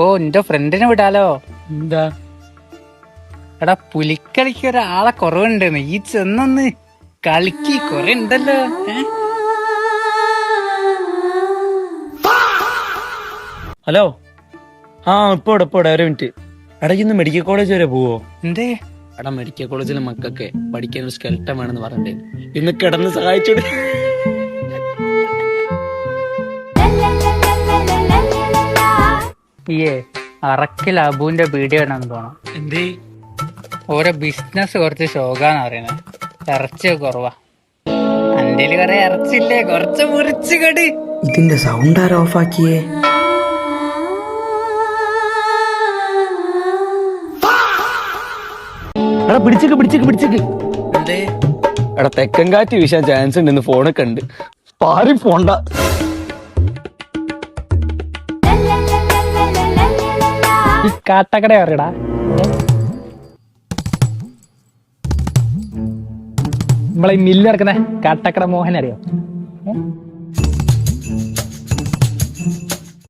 ഓ എന്റെ ഫ്രണ്ടിനെ വിടാലോ. എന്താ? എടാ പുലിക്കളിക്ക് ഒരാളെ കുറവുണ്ട്, നീ ചെന്നൊന്ന് കളിക്ക്, കൊറേ ഉണ്ടല്ലോ. ഹലോ, ഇപ്പൊ ഒരു മിനിറ്റ്. എടാ ഇന്ന് മെഡിക്കൽ കോളേജ് വരെ പോവോ? എന്തേ? എടാ മെഡിക്കൽ കോളേജിലെ മക്കൾക്ക് പഠിക്കാൻ ഒരു സ്കെൽട്ടൻ വേണമെന്ന് പറഞ്ഞേ, ഇന്ന് കിടന്ന് സഹായിച്ചോട്. അറക്കിൽ അബുവിന്റെ വീഡിയോ ആണെന്ന് തോന്നാം. എന്തേ? ഓരോ ബിസിനസ് കുറച്ച് ശോകാന്ന് പറയുന്നത്, ഇറച്ചിയൊക്കെ കുറവാ. അന്റെ കുറെ ഇറച്ചില്ലേ, കുറച്ച് മുറിച്ച് കടി. ഇതിന്റെ സൗണ്ട് ആരോ ഓഫാക്കിയേ? എടാ പിടിച്ചേക്ക്. എന്തേ? എടാ തെക്കൻ കാറ്റ് വീശാൻ ചാൻസ് ഉണ്ട്, ഫോണൊക്കെ ഉണ്ട്, പാറി പോണ്ട. ഈ കാട്ടക്കട അറിയടാ, നമ്മളെ ഈ മില്ല് നടക്കുന്ന കാട്ടക്കട മോഹൻ അറിയോ?